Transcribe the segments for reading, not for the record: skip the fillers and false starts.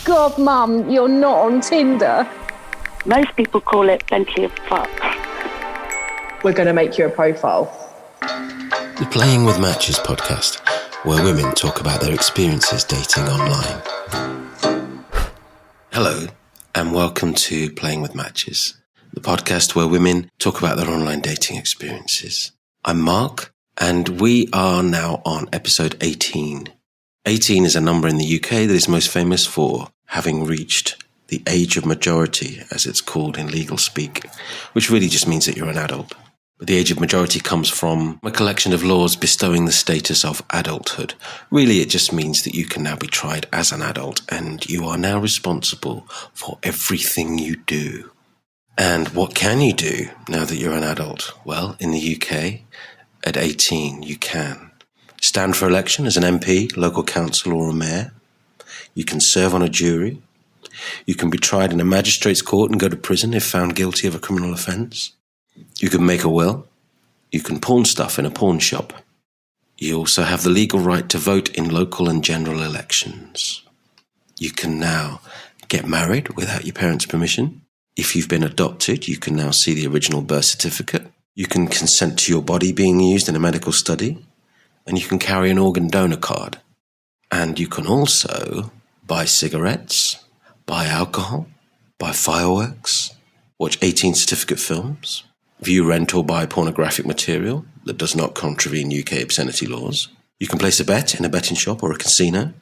God, Mum, you're not on Tinder. Most people call it plenty of fuck. We're going to make you a profile. The Playing with Matches podcast, where women talk about their experiences dating online. Hello, and welcome to Playing with Matches, the podcast where women talk about their online dating experiences. I'm Mark, and we are now on episode 18. 18 is a number in the UK that is most famous for having reached the age of majority, as it's called in legal speak, which really just means that you're an adult. But the age of majority comes from a collection of laws bestowing the status of adulthood. Really, it just means that you can now be tried as an adult and you are now responsible for everything you do. And what can you do now that you're an adult? Well, in the UK, at 18, you can stand for election as an MP, local council or a mayor. You can serve on a jury. You can be tried in a magistrate's court and go to prison if found guilty of a criminal offence. You can make a will. You can pawn stuff in a pawn shop. You also have the legal right to vote in local and general elections. You can now get married without your parents' permission. If you've been adopted, you can now see the original birth certificate. You can consent to your body being used in a medical study. And you can carry an organ donor card. And you can also buy cigarettes, buy alcohol, buy fireworks, watch 18 certificate films, view, rent or buy pornographic material that does not contravene UK obscenity laws. You can place a bet in a betting shop or a casino.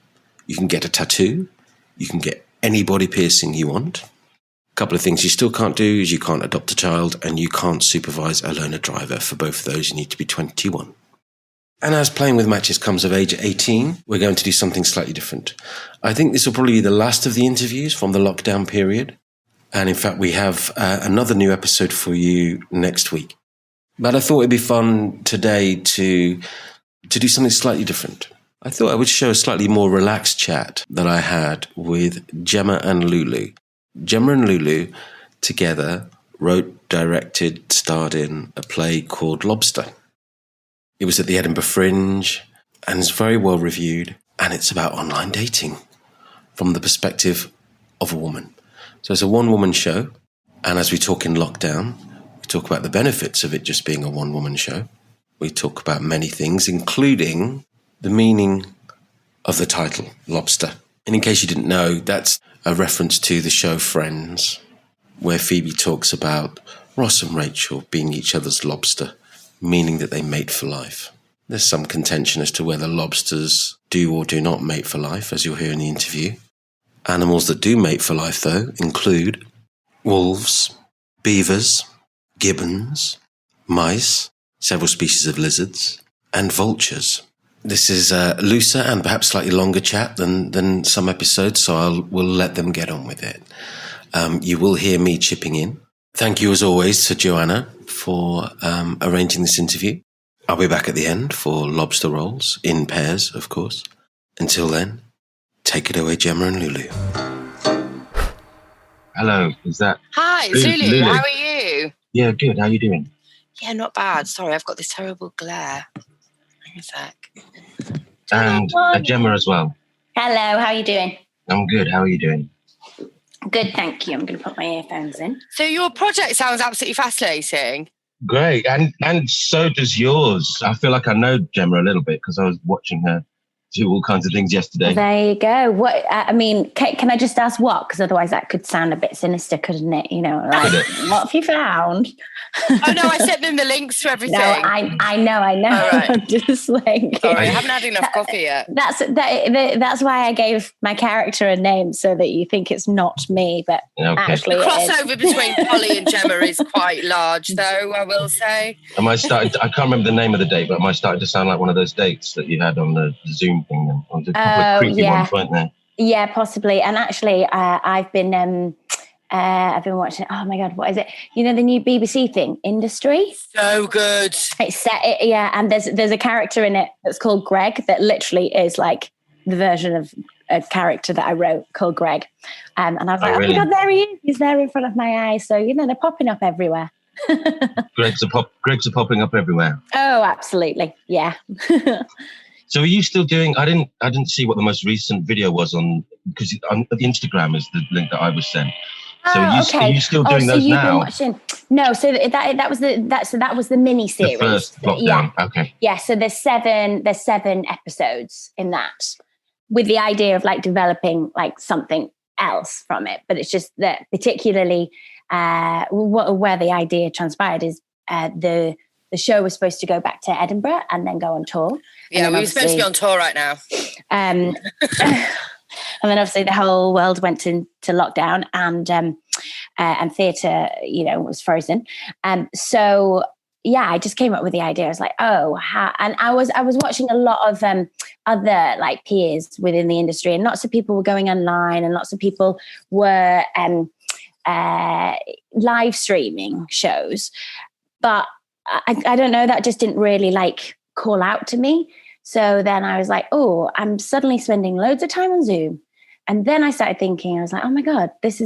You can get a tattoo. You can get any body piercing you want. A couple of things you still can't do is you can't adopt a child and you can't supervise a learner driver. For both of those, you need to be 21. And as Playing with Matches comes of age at 18, we're going to do something slightly different. I think this will probably be the last of the interviews from the lockdown period. And in fact, we have another new episode for you next week. But I thought it'd be fun today to do something slightly different. I thought I would show a slightly more relaxed chat that I had with Gemma and Lou-Lou. Gemma and Lou-Lou together wrote, directed, starred in a play called Lobster. It was at the Edinburgh Fringe and it's very well reviewed. And it's about online dating from the perspective of a woman. So it's a one-woman show. And as we talk in lockdown, we talk about the benefits of it just being a one-woman show. We talk about many things, including the meaning of the title, Lobster. And in case you didn't know, that's a reference to the show Friends, where Phoebe talks about Ross and Rachel being each other's lobster, meaning that they mate for life. There's some contention as to whether lobsters do or do not mate for life, as you'll hear in the interview. Animals that do mate for life, though, include wolves, beavers, gibbons, mice, several species of lizards, and vultures. This is a looser and perhaps slightly longer chat than some episodes, so we'll let them get on with it. You will hear me chipping in. Thank you, as always, to Joanna for arranging this interview. I'll be back at the end for lobster rolls, in pairs, of course. Until then, take it away, Gemma and Lou-Lou. Hello, is that... Hi, it's Lulu. How are you? Yeah, good. How are you doing? Yeah, not bad. Sorry, I've got this terrible glare. Hang a sec. And Gemma as well. Hello, how are you doing? I'm good. How are you doing? Good, thank you. I'm going to put my earphones in. So your project sounds absolutely fascinating. Great. And so does yours. I feel like I know Gemma a little bit because I was watching her do all kinds of things yesterday. There you go. What I mean, can I just ask what? Because otherwise that could sound a bit sinister, couldn't it? You know, like, what have you found? Oh, no, I sent them the links to everything. No, I know. All right. I'm just like... Sorry, I haven't had enough coffee yet. That's why I gave my character a name, so that you think it's not me, but actually the crossover between Polly and Gemma is quite large, though, I will say. I can't remember the name of the date, but am I starting to sound like one of those dates that you had on the Zoom thing? On a couple of creepy ones, weren't there? Yeah, possibly. And actually, I've been watching. Oh my God, what is it? You know the new BBC thing, Industry. So good. It's set. And there's a character in it that's called Greg that literally is like the version of a character that I wrote called Greg. And I was like, really? Oh my God, there he is. He's there in front of my eyes. So they're popping up everywhere. Gregs are popping up everywhere. Oh, absolutely. Yeah. So are you still doing? I didn't see what the most recent video was on, because on the Instagram is the link that I was sent. So are you still doing those you've now? Been watching? No, so that was the mini series. The first lockdown. Yeah. Okay. Yeah, so there's seven episodes in that, with the idea of like developing like something else from it. But it's just that particularly where the idea transpired is the show was supposed to go back to Edinburgh and then go on tour. Yeah, we were supposed to be on tour right now. And then obviously the whole world went into lockdown, and theatre, was frozen. So yeah, I just came up with the idea. I was like, and I was watching a lot of other like peers within the industry, and lots of people were going online, and lots of people were live streaming shows. But I don't know, that just didn't really like call out to me. So then I was like, I'm suddenly spending loads of time on Zoom. And then I started thinking, I was like, oh my God, this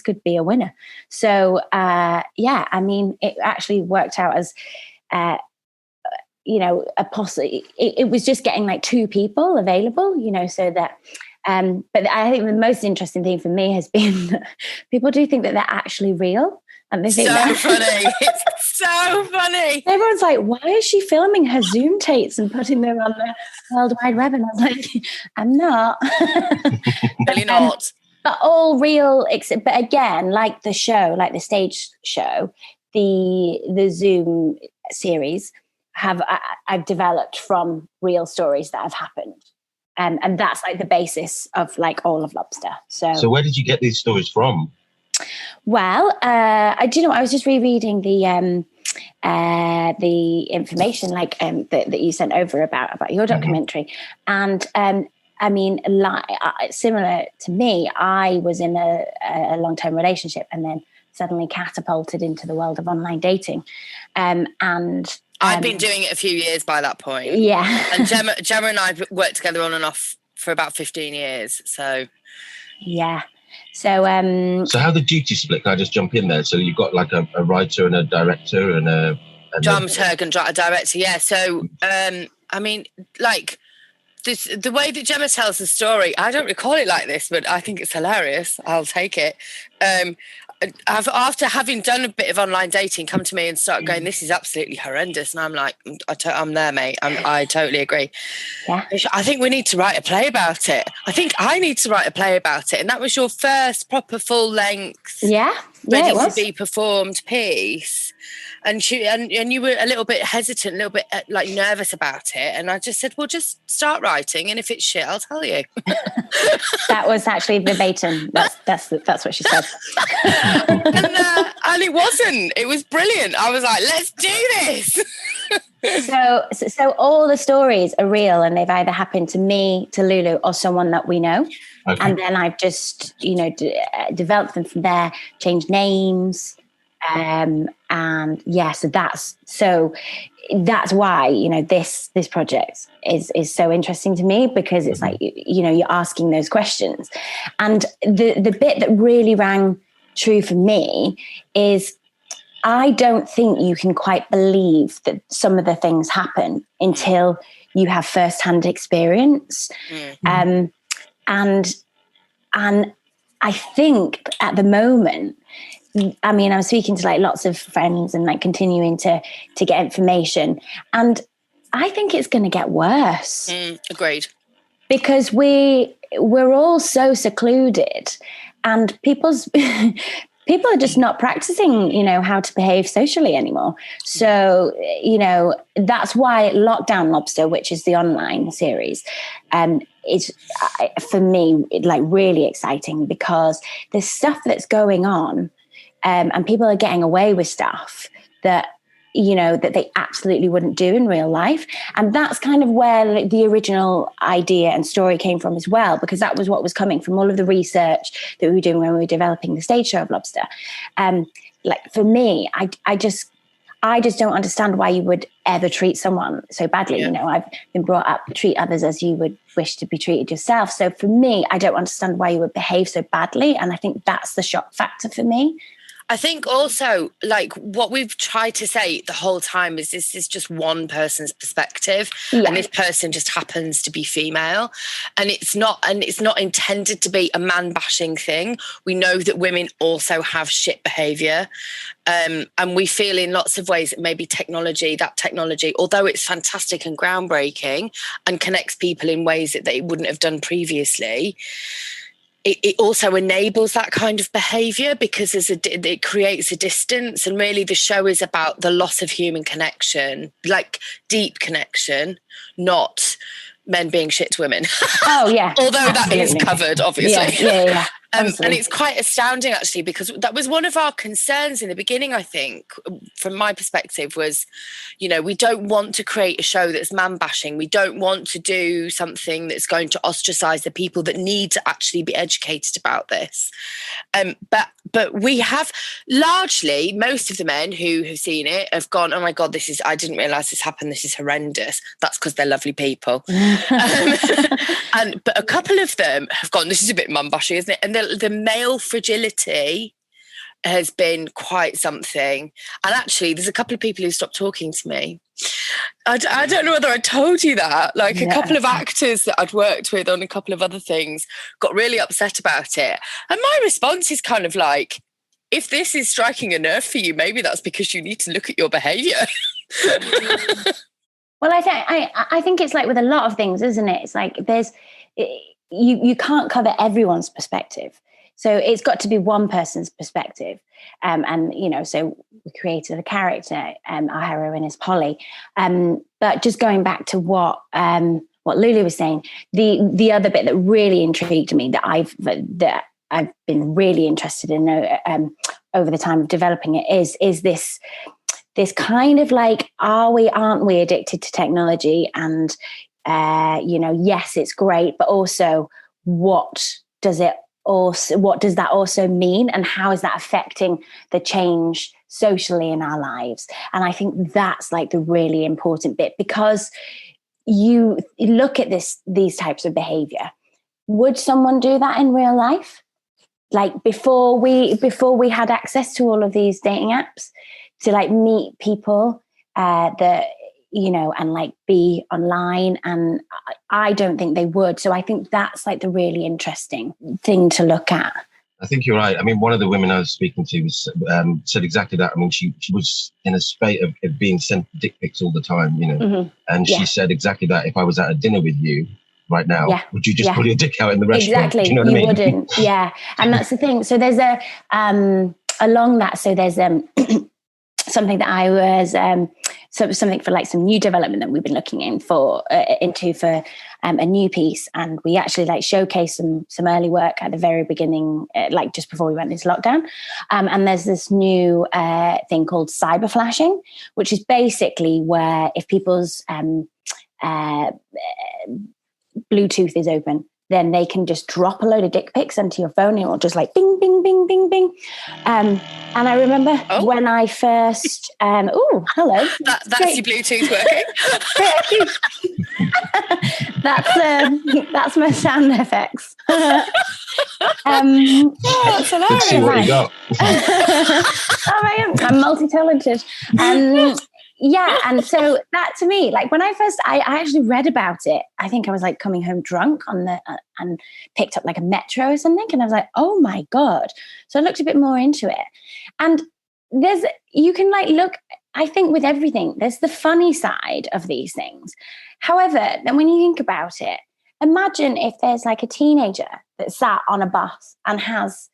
could be a winner. So it actually worked out as, a possible, it was just getting like 2 people available, so that, but I think the most interesting thing for me has been that people do think that they're actually real. And they think funny. It's so funny. Everyone's like, why is she filming her Zoom tapes and putting them on the World Wide Web? And I was like, I'm not. Really not. But all real, but again, like the show, like the stage show, the Zoom series I've developed from real stories that have happened. And that's like the basis of like all of Lobster. So where did you get these stories from? Well, I was just rereading the information that you sent over about your documentary, and similar to me, I was in a long-term relationship and then suddenly catapulted into the world of online dating, and I'd been doing it a few years by that point. Yeah, and Gemma and I worked together on and off for about 15 years. So yeah. So how the duty split? Can I just jump in there? So you've got like a writer and a director and a dramaturg and a director. Yeah. So the way that Gemma tells the story, I don't recall it like this, but I think it's hilarious. I'll take it. After having done a bit of online dating, come to me and start going, this is absolutely horrendous. And I'm like, I'm there, mate. I totally agree. Yeah. I think we need to write a play about it. I think I need to write a play about it. And that was your first proper full length, ready to be performed piece. And you were a little bit hesitant, a little bit like nervous about it. And I just said, well, just start writing. And if it's shit, I'll tell you. That was actually verbatim. That's what she said. And it wasn't. It was brilliant. I was like, let's do this. So all the stories are real, and they've either happened to me, to Lulu, or someone that we know. Okay. And then I've just, developed them from there, changed names. So that's why, this project is so interesting to me, because it's like, you're asking those questions. And the bit that really rang true for me is, I don't think you can quite believe that some of the things happen until you have firsthand experience. Mm-hmm. And I think at the moment, I'm speaking to like lots of friends and like continuing to get information, and I think it's going to get worse. Agreed. Because we're all so secluded, and people are just not practicing, how to behave socially anymore. So, that's why Lockdown Lobster, which is the online series, is for me like really exciting, because there's stuff that's going on. And people are getting away with stuff that, that they absolutely wouldn't do in real life. And that's kind of where the original idea and story came from as well, because that was what was coming from all of the research that we were doing when we were developing the stage show of Lobster. Like for me, I just don't understand why you would ever treat someone so badly. Yeah. I've been brought up to treat others as you would wish to be treated yourself. So for me, I don't understand why you would behave so badly. And I think that's the shock factor for me. I think also, like, what we've tried to say the whole time is this is just one person's perspective, and this person just happens to be female, and it's not intended to be a man-bashing thing. We know that women also have shit behaviour, and we feel in lots of ways that maybe technology, although it's fantastic and groundbreaking and connects people in ways that they wouldn't have done previously, it also enables that kind of behaviour because it creates a distance, and really the show is about the loss of human connection, like deep connection, not men being shit to women. Oh, yeah. Although that is covered, obviously. Yeah. And it's quite astounding, actually, because that was one of our concerns in the beginning, I think, from my perspective, was, we don't want to create a show that's man-bashing. We don't want to do something that's going to ostracise the people that need to actually be educated about this. But we have most of the men who have seen it have gone, oh my God, I didn't realise this happened. This is horrendous. That's because they're lovely people. But a couple of them have gone, this is a bit man-bashing, isn't it? And the male fragility has been quite something. And actually, there's a couple of people who stopped talking to me. I don't know whether I told you that. Like, a couple of actors that I'd worked with on a couple of other things got really upset about it. And my response is kind of like, if this is striking a nerve for you, maybe that's because you need to look at your behaviour. Well, I think it's like with a lot of things, isn't it? It's like you can't cover everyone's perspective. So it's got to be one person's perspective. So we created a character, our heroine is Polly. But just going back to what Lulu was saying, the other bit that really intrigued me that I've been really interested in over the time of developing it is this kind of like, aren't we addicted to technology? And, yes, it's great, but also what does that also mean? And how is that affecting the change socially in our lives? And I think that's like the really important bit, because you look at these types of behavior. Would someone do that in real life? Like before we had access to all of these dating apps, to like meet people that, and like be online, and I don't think they would. So I think that's like the really interesting thing to look at. I think you're right. I mean, one of the women I was speaking to said exactly that. I mean, she was in a spate of being sent dick pics all the time, Mm-hmm. And she said exactly that. If I was at a dinner with you right now, would you just pull your dick out in the restaurant? Exactly. Do you know what I mean? Wouldn't. Yeah. And that's the thing. So there's along that. So there's something that I was something for like some new development that we've been looking into for a new piece, and we actually like showcased some early work at the very beginning, like just before we went into lockdown. And there's this new thing called cyber flashing, which is basically where if people's Bluetooth is open, then they can just drop a load of dick pics into your phone, and it'll just like bing, bing, bing, bing, bing. And I remember when I first, hello. That's your Bluetooth working? That's my sound effects. That's hilarious. Let's see what you got. I'm multi-talented. Yeah, and so that to me, like when I actually read about it, I think I was like coming home drunk and picked up like a Metro or something, and I was like, oh my God. So I looked a bit more into it, and you can like look, I think with everything, there's the funny side of these things. However, then when you think about it, imagine if there's like a teenager that sat on a bus and has,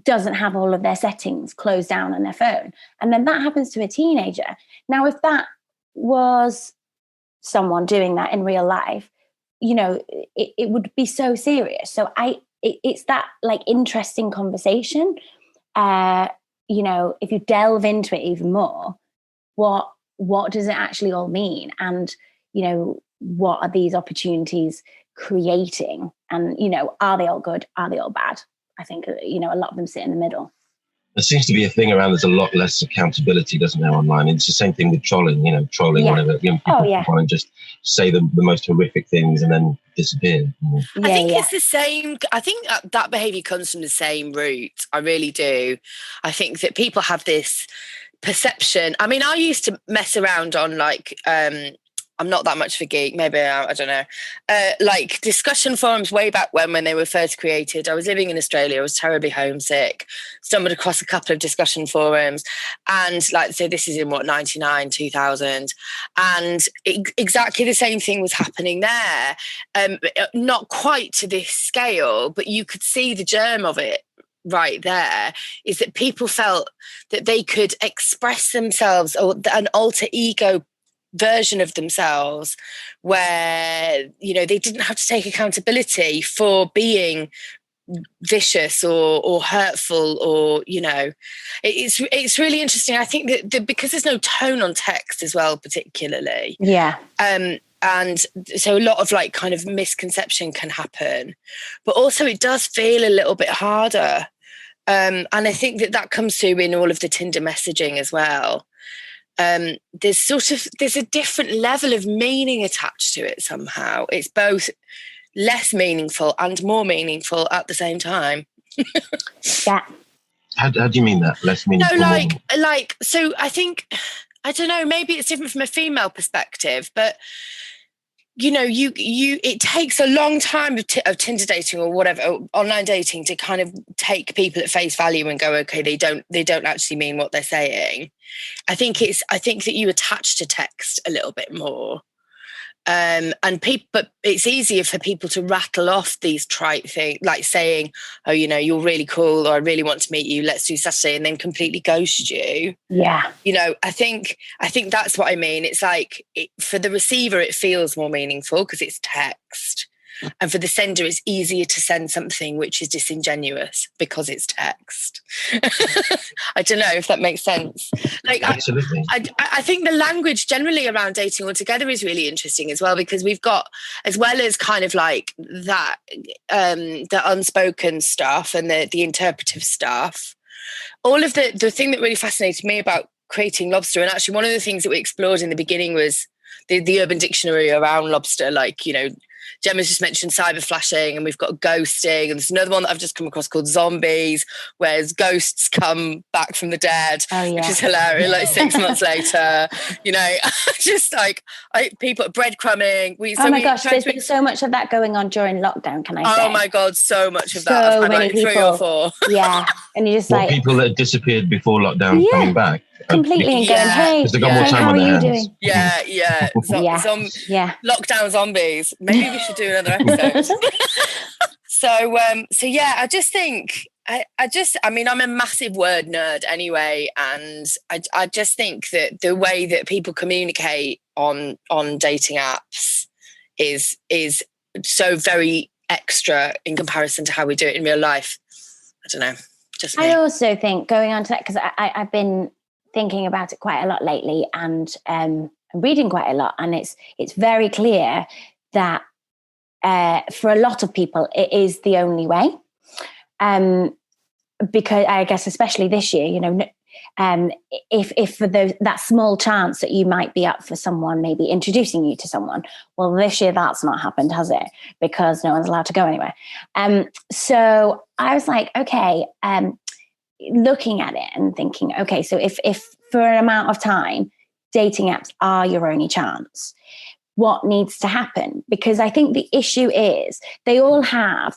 doesn't have all of their settings closed down on their phone. And then that happens to a teenager. Now, if that was someone doing that in real life, it would be so serious. So it's that like interesting conversation. If you delve into it even more, what does it actually all mean? And, what are these opportunities creating? And, are they all good? Are they all bad? I think, a lot of them sit in the middle. There seems to be a thing around, there's a lot less accountability, doesn't there, online? It's the same thing with trolling, whatever. People want to just say the most horrific things, and then disappear. I think it's the same. I think that behaviour comes from the same root. I really do. I think that people have this perception. I mean, I used to mess around on like, I'm not that much of a geek, maybe, I don't know, like discussion forums way back when they were first created. I was living in Australia, I was terribly homesick, stumbled across a couple of discussion forums, and like, so this is in 99, 2000, and exactly the same thing was happening there. Not quite to this scale, but you could see the germ of it right there, is that people felt that they could express themselves, or an alter ego version of themselves, where, you know, they didn't have to take accountability for being vicious or hurtful, or, you know, it's really interesting. I think that because there's no tone on text as well, particularly, and so a lot of like kind of misconception can happen, but also it does feel a little bit harder, and I think that comes through in all of the Tinder messaging as well. There's a different level of meaning attached to it somehow. It's both less meaningful and more meaningful at the same time. Yeah. How do you mean that? Less meaningful? No, like, so I think, I don't know, maybe it's different from a female perspective, but you know, it takes a long time of Tinder dating or whatever, or online dating, to kind of take people at face value and go, okay, they don't actually mean what they're saying. I think that you attach to text a little bit more. But it's easier for people to rattle off these trite things, like saying, oh, you know, you're really cool, or I really want to meet you, let's do Saturday, and then completely ghost you. Yeah. You know, I think that's what I mean. It's like, for the receiver, it feels more meaningful because it's text. And for the sender, it's easier to send something which is disingenuous because it's text. I don't know if that makes sense. Like, absolutely. I think the language generally around dating altogether is really interesting as well, because we've got, as well as kind of like that, the unspoken stuff and the interpretive stuff, all of the thing that really fascinated me about creating Lobster, and actually one of the things that we explored in the beginning was the Urban Dictionary around Lobster, like, you know, Gemma's just mentioned cyber flashing, and we've got ghosting, and there's another one that I've just come across called zombies, where ghosts come back from the dead, which is hilarious. Like 6 months later, you know, just like people breadcrumbing. Oh my gosh, there's been so much of that going on during lockdown. Can I say? Oh my God, so much of that. I've had like people. 3 or 4. Yeah, and you just like people that disappeared before lockdown coming back. Completely, and going, hey, they got more time how on are their you hands. doing? Yeah. Lockdown zombies. Maybe we should do another episode. So yeah, I just think, I mean, I'm a massive word nerd anyway, and I just think that the way that people communicate on dating apps is so very extra in comparison to how we do it in real life. I don't know. Just me. I also think, going on to that, because I've been thinking about it quite a lot lately, and reading quite a lot, and it's very clear that for a lot of people it is the only way, because I guess especially this year, you know, if for that small chance that you might be up for someone maybe introducing you to someone, well, this year that's not happened, has it? Because no one's allowed to go anywhere. So I was like, okay, looking at it and thinking, okay, so if for an amount of time dating apps are your only chance, what needs to happen? Because I think the issue is they all have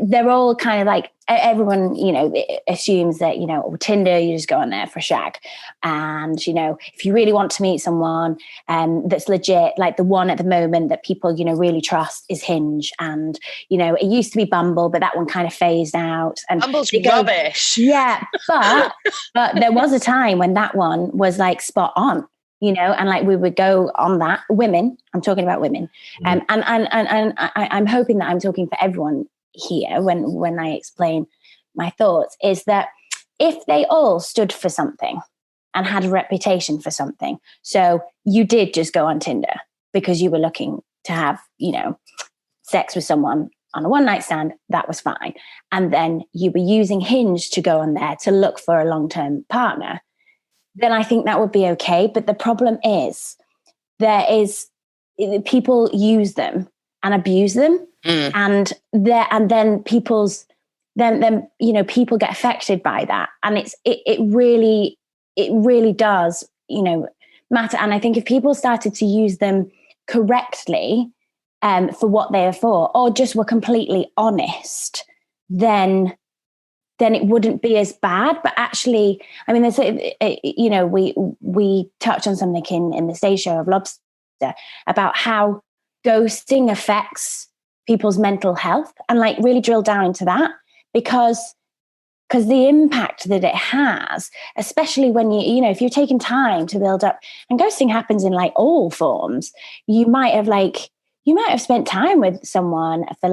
they're all kind of like, everyone, you know, assumes that, you know, Tinder, you just go on there for a shag. And, you know, if you really want to meet someone that's legit, like the one at the moment that people, you know, really trust is Hinge. And, you know, it used to be Bumble, but that one kind of phased out. And Bumble's rubbish. Yeah, but there was a time when that one was like spot on. You know, and like we would go on that. Women, I'm talking about women, and I'm hoping that I'm talking for everyone here when I explain my thoughts, is that if they all stood for something and had a reputation for something, so you did just go on Tinder because you were looking to have, you know, sex with someone on a one night stand, that was fine, and then you were using Hinge to go on there to look for a long-term partner, then I think that would be okay. But the problem is there is people use them and abuse them, and then people get affected by that, and it really does, matter. And I think if people started to use them correctly, for what they are for, or just were completely honest, then it wouldn't be as bad. But actually, I mean, we touched on something in the stage show of Lobster about how ghosting affects people's mental health, and like really drill down into that, because the impact that it has, especially when if you're taking time to build up, and ghosting happens in like all forms. You might have spent time with someone for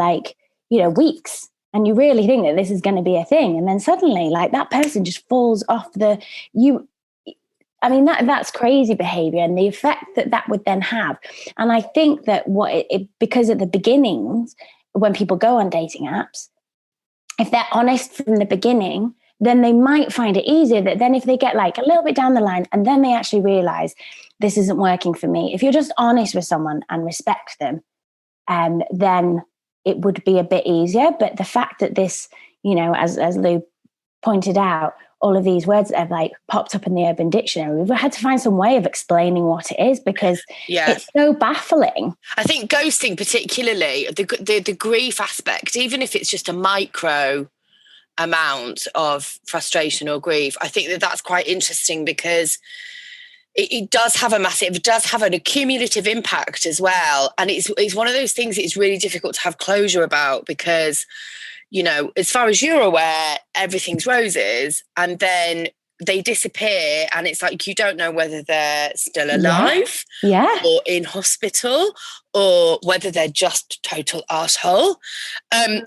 weeks, and you really think that this is going to be a thing, and then suddenly like that person just falls off that's crazy behavior, and the effect that would then have. And I think that because at the beginnings, when people go on dating apps, if they're honest from the beginning, then they might find it easier. That then if they get like a little bit down the line and then they actually realize this isn't working for me, if you're just honest with someone and respect them, then it would be a bit easier. But the fact that this, as Lou pointed out, all of these words that have like popped up in the Urban Dictionary, we've had to find some way of explaining what it is, because it's so baffling. I think ghosting, particularly the grief aspect, even if it's just a micro amount of frustration or grief, I think that's quite interesting, because it does have an accumulative impact as well. And it's one of those things it's really difficult to have closure about, because as far as you're aware, everything's roses, and then they disappear, and it's like you don't know whether they're still alive or in hospital, or whether they're just total arsehole,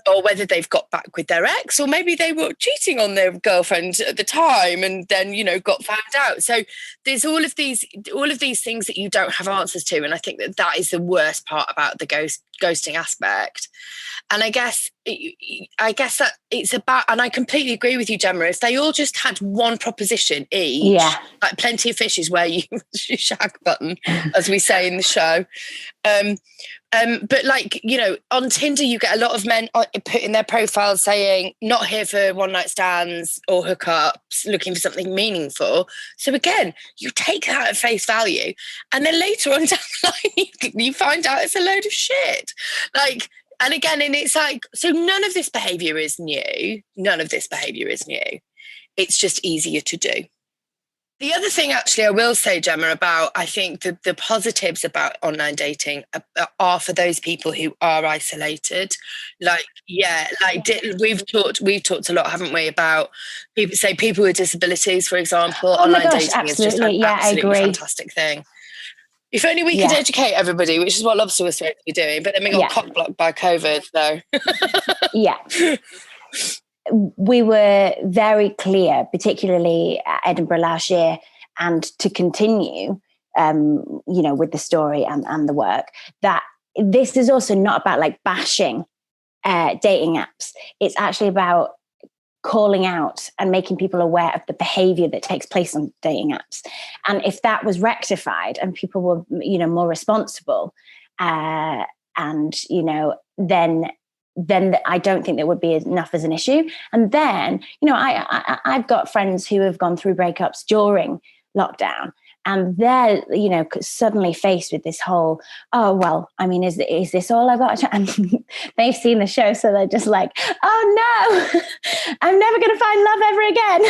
or whether they've got back with their ex, or maybe they were cheating on their girlfriend at the time and then got found out. So there's all of these things that you don't have answers to, and I think that is the worst part about the ghosting aspect. And I guess that it's about, and I completely agree with you, Gemma, if they all just had one proposition each, like Plenty of Fish is where you shag button, as we say in the show. But on Tinder, you get a lot of men putting their profiles saying, not here for one night stands or hookups, looking for something meaningful. So again, you take that at face value, and then later on down the line, you find out it's a load of shit. And it's like, so none of this behaviour is new. It's just easier to do. The other thing, actually, I will say, Gemma, about I think the positives about online dating are for those people who are isolated. We've talked a lot, haven't we, about people with disabilities, for example. Oh online my gosh, dating absolutely. is just an absolutely I agree. fantastic thing. If only we could educate everybody, which is what Lobster was supposed to be doing, but then we got cock-blocked by COVID, so. We were very clear, particularly at Edinburgh last year, and to continue, with the story and the work, that this is also not about like bashing dating apps. It's actually about calling out and making people aware of the behavior that takes place on dating apps. And if that was rectified and people were, more responsible, then I don't think there would be enough as an issue. And then, I've got friends who have gone through breakups during lockdown, and they're, suddenly faced with this whole, is this all I've got? And they've seen the show, so they're just like, oh no, I'm never going to find love ever again.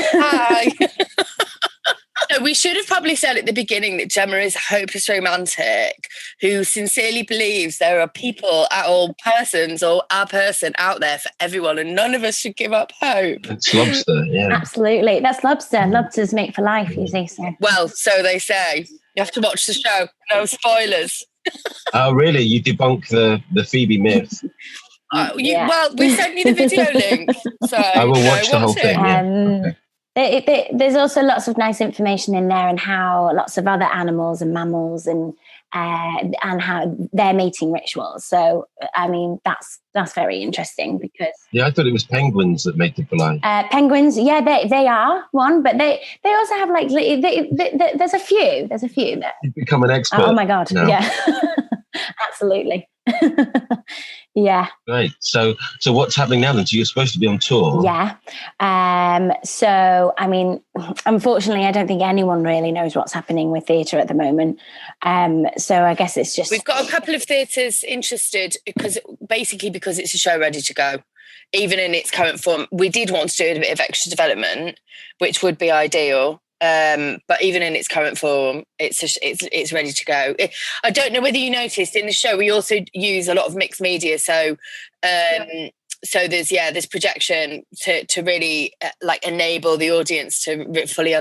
No, we should have probably said at the beginning that Gemma is a hopeless romantic who sincerely believes there are people or persons or a person out there for everyone, and none of us should give up hope. It's Lobster, yeah. Absolutely. That's Lobster. Lobster's mate for life, you see. So. Well, so they say. You have to watch the show. No spoilers. Oh, really? You debunk the Phoebe myth? Well, we sent you the video link. So I will watch the whole thing, okay. There's also lots of nice information in there, and how lots of other animals and mammals and how their mating rituals. So, I mean, that's very interesting because I thought it was penguins that mate for life. Penguins, they are one, but they also have like there's a few that You've become an expert. Oh my god, now. yeah. Absolutely. Yeah. Great. So what's happening now then? So you're supposed to be on tour. Yeah. So, I mean, unfortunately, I don't think anyone really knows what's happening with theatre at the moment. So I guess it's just... We've got a couple of theatres interested because it's a show ready to go. Even in its current form, we did want to do a bit of extra development, which would be ideal. But even in its current form, it's ready to go. I don't know whether you noticed in the show we also use a lot of mixed media. So there's projection to really enable the audience to fully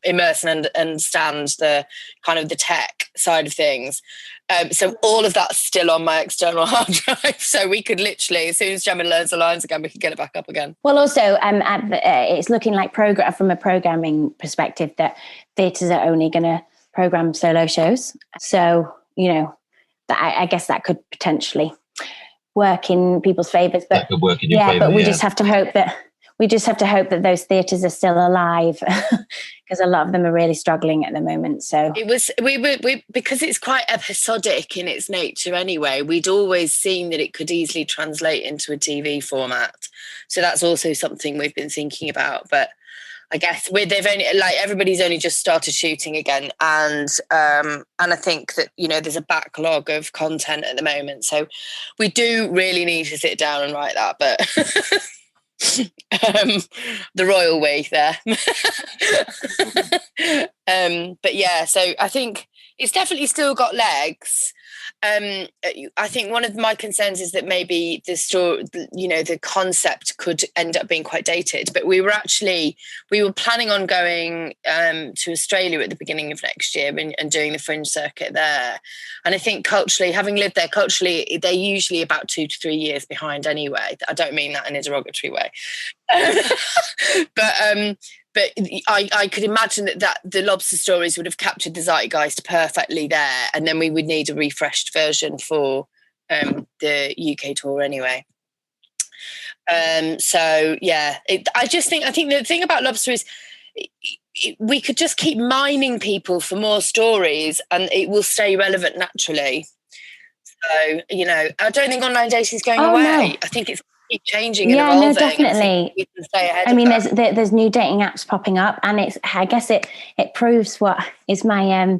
immerse and understand the kind of the tech side of things. So all of that's still on my external hard drive. So we could literally, as soon as Gemma learns the lines again, we could get it back up again. Well, also, it's looking like from a programming perspective that theatres are only going to program solo shows. So, I guess that could potentially work in people's favours. But that could work in your favour. But we just have to hope that those theatres are still alive, because a lot of them are really struggling at the moment. So it was we because it's quite episodic in its nature anyway. We'd always seen that it could easily translate into a TV format, so that's also something we've been thinking about. But I guess everybody's only just started shooting again, and I think that there's a backlog of content at the moment, so we do really need to sit down and write that, but. The royal way there. But yeah, so I think it's definitely still got legs. I think one of my concerns is that maybe the story, the concept could end up being quite dated. But we were planning on going to Australia at the beginning of next year and doing the fringe circuit there. And I think having lived there culturally, they're usually about 2 to 3 years behind anyway. I don't mean that in a derogatory way. But I could imagine that the Lobster stories would have captured the zeitgeist perfectly there, and then we would need a refreshed version for the UK tour anyway. So yeah, I think the thing about Lobster is we could just keep mining people for more stories, and it will stay relevant naturally. So I don't think online dating is going away. No. I think it's keep changing and evolving. No, definitely. We can stay ahead. I mean, there's new dating apps popping up, and I guess it proves what is my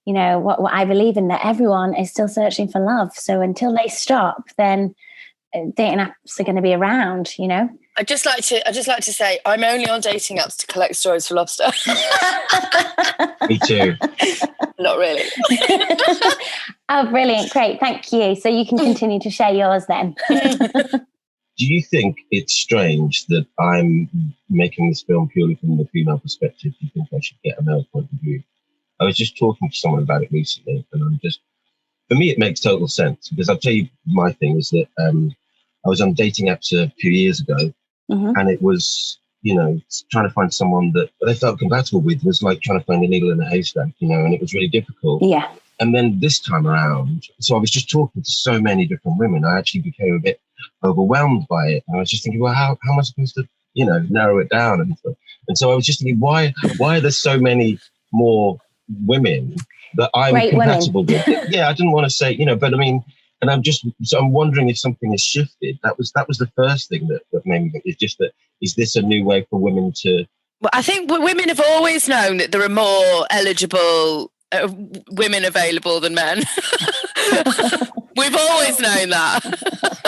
what I believe in, that everyone is still searching for love. So until they stop, then dating apps are going to be around. I'd just like to say I'm only on dating apps to collect stories for Lobster. Me too. Not really. Oh, brilliant! Great, thank you. So you can continue to share yours then. Do you think it's strange that I'm making this film purely from the female perspective? Do you think I should get a male point of view? I was just talking to someone about it recently, and for me, it makes total sense, because I'll tell you, my thing is that I was on dating apps a few years ago, and it was, trying to find someone that they felt compatible with was like trying to find a needle in a haystack, and it was really difficult. Yeah. And then this time around, so I was just talking to so many different women, I actually became a bit overwhelmed by it. And I was just thinking, well, how am I supposed to, narrow it down and stuff? And so I was just thinking, why are there so many more women that I'm Great compatible women. with? Yeah, I didn't want to say, but I mean, and I'm wondering if something has shifted. That was the first thing that made me think, is just that, is this a new way for women to? Well, I think women have always known that there are more eligible women available than men. We've always known that.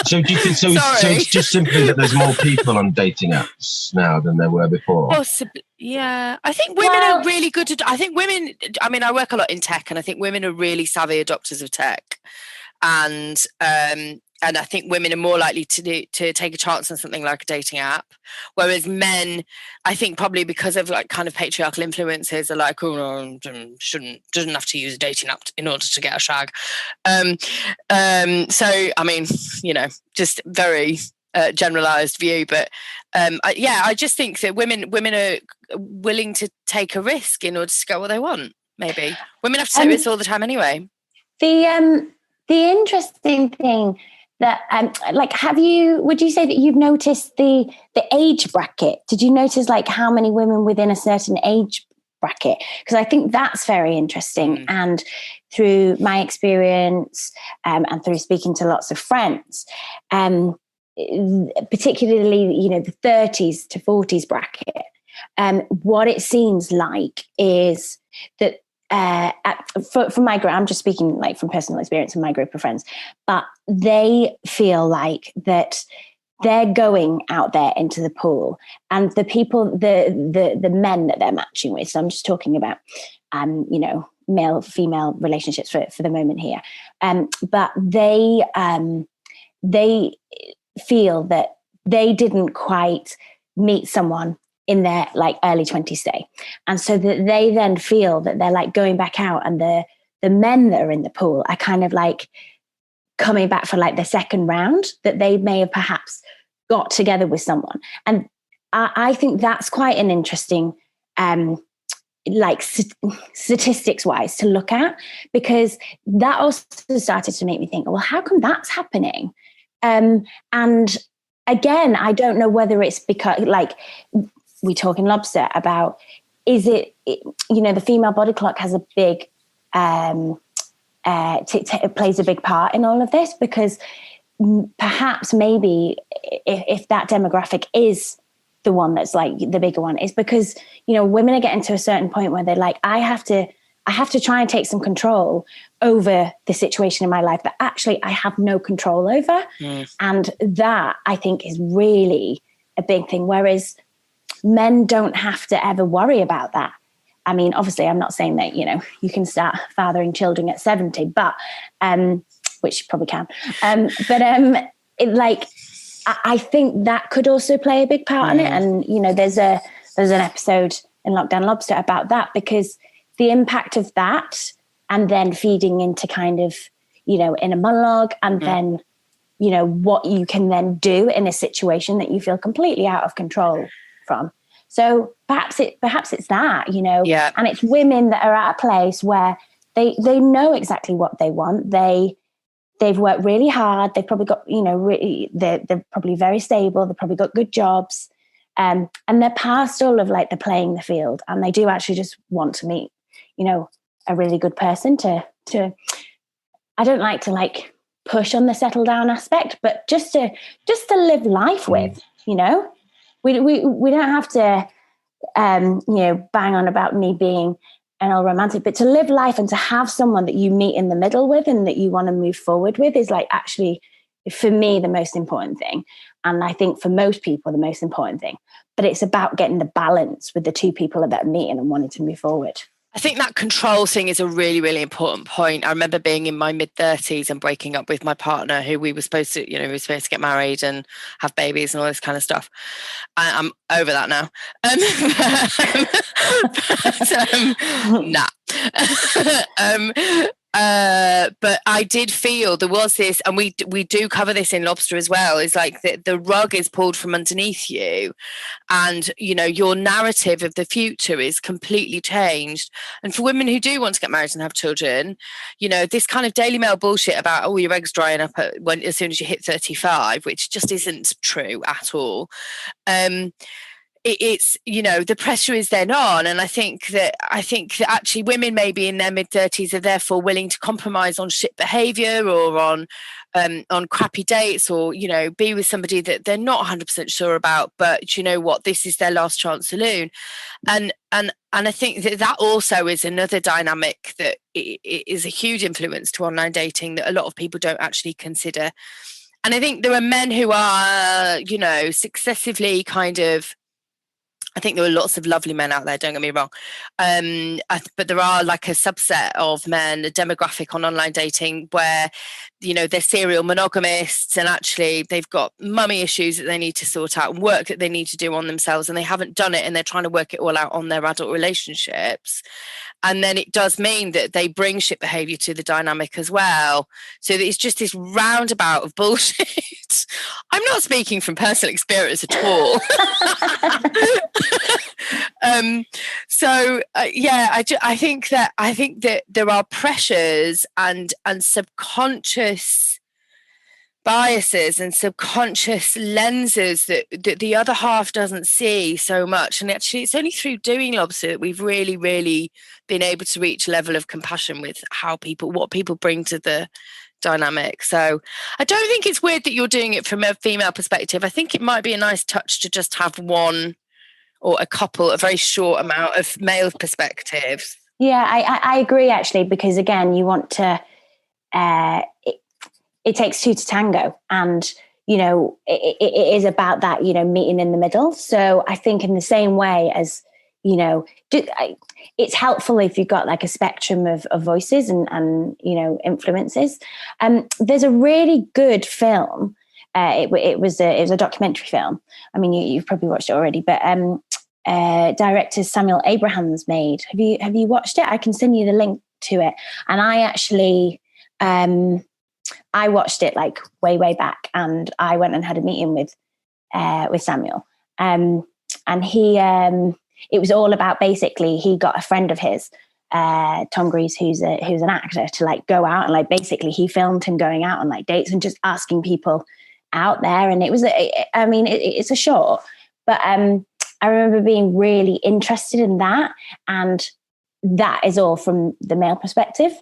So do you think so it's just simply that there's more people on dating apps now than there were before? Possibly, yeah. I think women are really good at... I think women... I mean, I work a lot in tech, and I think women are really savvy adopters of tech. And I think women are more likely to take a chance on something like a dating app, whereas men, I think probably because of kind of patriarchal influences, are like, oh no, doesn't have to use a dating app in order to get a shag. So I mean, just very generalized view, but I just think that women are willing to take a risk in order to get what they want. Maybe women have to take risks all the time anyway. The interesting thing that, would you say that you've noticed the age bracket? Did you notice how many women within a certain age bracket, because I think that's very interesting. And through my experience and through speaking to lots of friends, particularly, you know, the 30s to 40s bracket, what it seems like is that for my group, I'm just speaking like from personal experience and my group of friends, but they feel like that they're going out there into the pool, and the people, the men that they're matching with. So I'm just talking about, you know, male female relationships for the moment here. But they feel that they didn't quite meet someone in their like early 20s day, and so that they then feel that they're like going back out, and the men that are in the pool are kind of like coming back for like the second round, that they may have perhaps got together with someone. And I think that's quite an interesting like statistics wise to look at, because that also started to make me think, well, how come that's happening? And again, I don't know whether it's because, like, we talk in Lobster about, is it, you know, the female body clock has a big it plays a big part in all of this, because perhaps maybe if that demographic is the one that's like the bigger one, is because, you know, women are getting to a certain point where they're like, I have to try and take some control over the situation in my life that actually I have no control over. And that, I think, is really a big thing. Whereas men don't have to ever worry about that. I mean, obviously, I'm not saying that, you know, you can start fathering children at 70, but which you probably can. I think that could also play a big part in it. And, you know, there's an episode in Lockdown Lobster about that, because the impact of that, and then feeding into kind of, you know, in a monologue, and then, you know, what you can then do in a situation that you feel completely out of control from. So perhaps it's that, you know, and it's women that are at a place where they know exactly what they want. They've worked really hard. They've probably got, you know, they're probably very stable. They've probably got good jobs, and they're past all of like the playing the field, and they do actually just want to meet, you know, a really good person to I don't like to like push on the settle down aspect, but just to live life with, you know. We don't have to, you know, bang on about me being an old romantic, but to live life and to have someone that you meet in the middle with and that you want to move forward with is like actually, for me, the most important thing. And I think for most people, the most important thing. But it's about getting the balance with the two people that are meeting and wanting to move forward. I think that control thing is a really, really important point. I remember being in my mid-30s and breaking up with my partner, who we were supposed to get married and have babies and all this kind of stuff. I'm over that now. But I did feel there was this, and we do cover this in Lobster as well, is like the rug is pulled from underneath you, and, you know, your narrative of the future is completely changed. And for women who do want to get married and have children, you know, this kind of Daily Mail bullshit about, oh, your eggs drying up as soon as you hit 35, which just isn't true at all. It's, you know, the pressure is then on, and I think that actually women maybe in their mid-30s are therefore willing to compromise on shit behaviour or on crappy dates, or, you know, be with somebody that they're not 100% sure about, but you know what, this is their last chance saloon. And I think that also is another dynamic that is a huge influence to online dating that a lot of people don't actually consider. And I think there are men who are, you know, successively kind of, I think there are lots of lovely men out there, don't get me wrong. But there are like a subset of men, a demographic on online dating where, you know, they're serial monogamists, and actually they've got mummy issues that they need to sort out and work that they need to do on themselves, and they haven't done it, and they're trying to work it all out on their adult relationships. And then it does mean that they bring shit behaviour to the dynamic as well. So it's just this roundabout of bullshit. I'm not speaking from personal experience at all. I think that there are pressures and subconscious biases and subconscious lenses that the other half doesn't see so much. And actually, it's only through doing Lobster that we've really, really been able to reach a level of compassion with what people bring to the dynamic. So I don't think it's weird that you're doing it from a female perspective. I think it might be a nice touch to just have one or a couple, a very short amount of male perspectives. Yeah, I agree, actually, because again, you want to, it takes two to tango, and, it is about that, meeting in the middle. So I think in the same way as, it's helpful if you've got like a spectrum of voices and influences. There's a really good film. It was a documentary film. I mean, you've probably watched it already, but director Samuel Abrahams made. Have you watched it? I can send you the link to it. And I actually, I watched it like way back, and I went and had a meeting with Samuel. And he, it was all about, basically, he got a friend of his, Tom Grease, who's an actor, to like go out and like, basically he filmed him going out on like dates and just asking people out there. And it was, it's a short, but I remember being really interested in that, and that is all from the male perspective.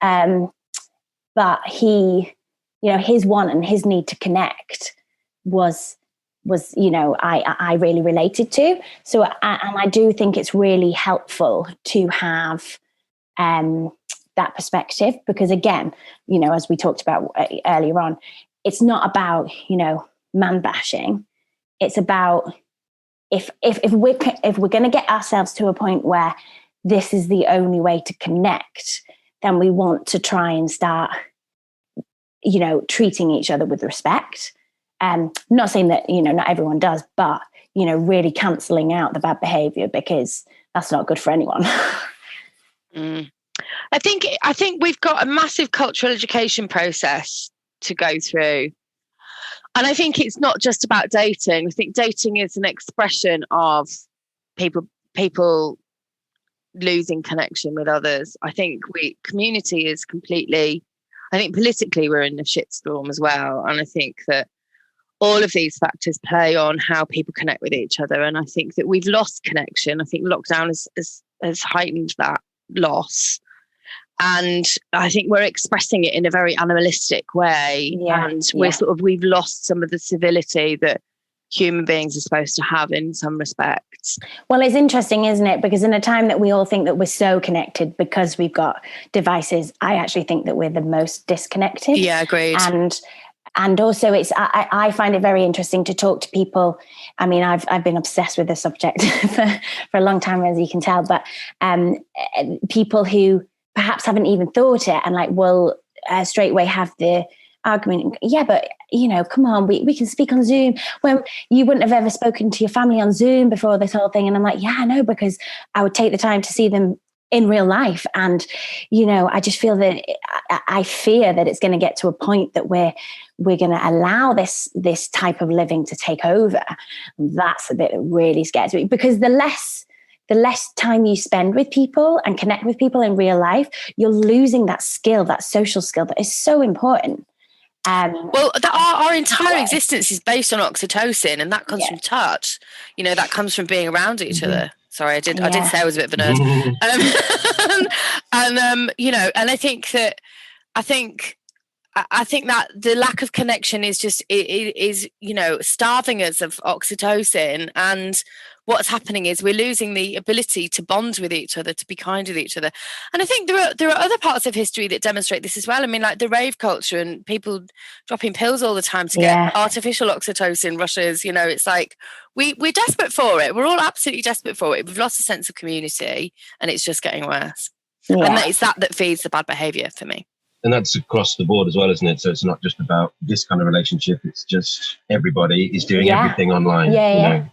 But he, his want and his need to connect was I really related to. So, and I do think it's really helpful to have that perspective, because again, as we talked about earlier on, it's not about, man bashing. It's about, if we're going to get ourselves to a point where this is the only way to connect, then we want to try and start, treating each other with respect. Not saying that, not everyone does, but, really cancelling out the bad behavior, because that's not good for anyone. I think we've got a massive cultural education process to go through. And I think it's not just about dating. I think dating is an expression of people losing connection with others. I think community is completely, I think politically we're in a shitstorm as well. And I think that all of these factors play on how people connect with each other. And I think that we've lost connection. I think lockdown has heightened that loss. And I think we're expressing it in a very animalistic way. Yeah, and we've lost some of the civility that human beings are supposed to have in some respects. Well, it's interesting, isn't it? Because in a time that we all think that we're so connected because we've got devices, I actually think that we're the most disconnected. Yeah, agreed. And also I find it very interesting to talk to people. I mean, I've been obsessed with the subject for a long time, as you can tell, but people who perhaps haven't even thought it and will straight away have the argument. Yeah, but come on, we can speak on Zoom when you wouldn't have ever spoken to your family on Zoom before this whole thing. And I'm like, yeah, I know, because I would take the time to see them in real life. And, I just feel that I fear that it's going to get to a point that we're going to allow this type of living to take over. That's a bit that really scares me, because the less time you spend with people and connect with people in real life, you're losing that skill, that social skill that is so important. Our entire existence is based on oxytocin, and that comes from touch. That comes from being around each other. Sorry, I did say I was a bit of a nerd. And I think that the lack of connection is just is starving us of oxytocin, and what's happening is we're losing the ability to bond with each other, to be kind with each other. And I think there are other parts of history that demonstrate this as well. I mean, like the rave culture and people dropping pills all the time to get artificial oxytocin rushes. It's like we're desperate for it. We're all absolutely desperate for it. We've lost a sense of community, and it's just getting worse. Yeah. And it's that feeds the bad behaviour for me. And that's across the board as well, isn't it? So it's not just about this kind of relationship. It's just everybody is doing everything online. Yeah.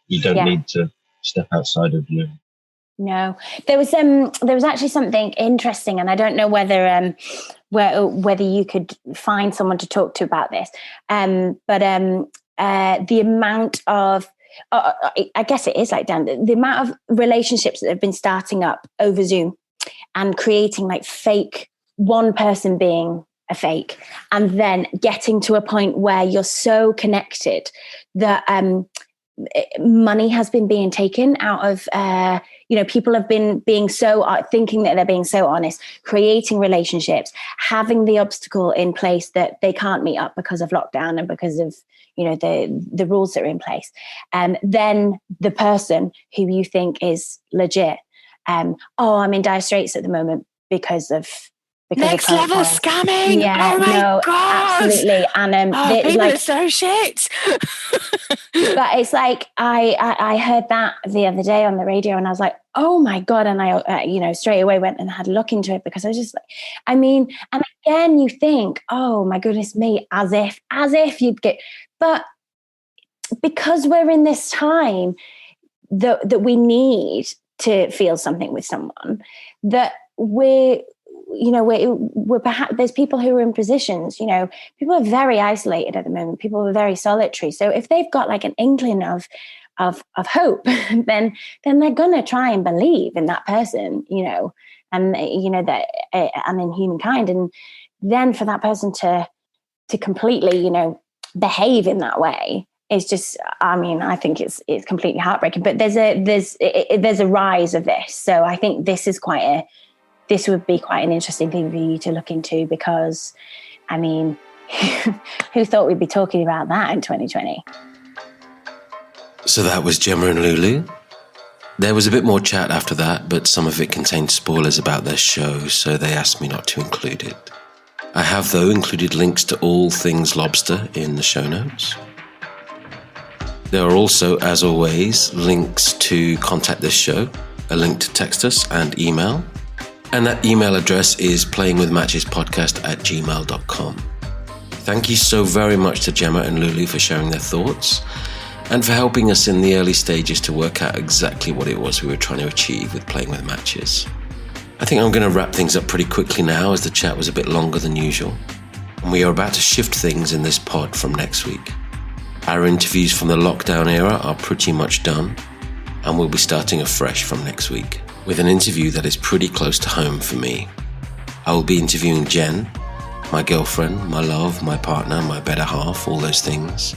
You don't need to step outside of you. No, there was actually something interesting, and I don't know whether you could find someone to talk to about this. But the amount of, I guess it is like Dan, the amount of relationships that have been starting up over Zoom and creating like fake one person being a fake, and then getting to a point where you're so connected that money has been being taken out of, people have been being thinking that they're being so honest, creating relationships, having the obstacle in place that they can't meet up because of lockdown and because of, the rules that are in place. And then the person who you think is legit, I'm in dire straits at the moment because of next level scamming. Yeah, oh my God. Absolutely. And people are so shit. But it's like I heard that the other day on the radio, and I was like, oh my God. And I straight away went and had a look into it, because I was just like, and again you think, oh my goodness me, as if you'd get, but because we're in this time that we need to feel something with someone, that we're perhaps, there's people who are in positions, people are very isolated at the moment. People are very solitary. So if they've got like an inkling of hope, then they're going to try and believe in that person, and, that, and in humankind. And then for that person to completely, behave in that way is just, I think it's completely heartbreaking. But there's a rise of this. So I think this would be quite an interesting thing for you to look into, because, who thought we'd be talking about that in 2020? So that was Gemma and Lou-Lou. There was a bit more chat after that, but some of it contained spoilers about their show, so they asked me not to include it. I have, though, included links to all things Lobster in the show notes. There are also, as always, links to contact this show, a link to text us and email. And that email address is playingwithmatchespodcast@gmail.com. Thank you so very much to Gemma and Lou-Lou for sharing their thoughts and for helping us in the early stages to work out exactly what it was we were trying to achieve with Playing With Matches. I think I'm going to wrap things up pretty quickly now, as the chat was a bit longer than usual. And we are about to shift things in this pod from next week. Our interviews from the lockdown era are pretty much done, and we'll be starting afresh from next week with an interview that is pretty close to home for me. I will be interviewing Jen, my girlfriend, my love, my partner, my better half, all those things.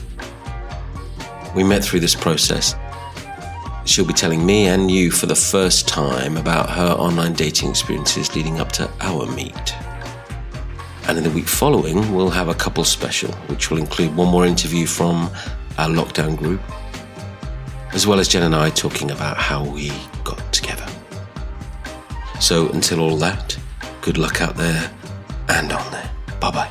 We met through this process. She'll be telling me and you for the first time about her online dating experiences leading up to our meet. And in the week following, we'll have a couple special, which will include one more interview from our lockdown group, as well as Jen and I talking about how we got together. So until all that, good luck out there and on there. Bye-bye.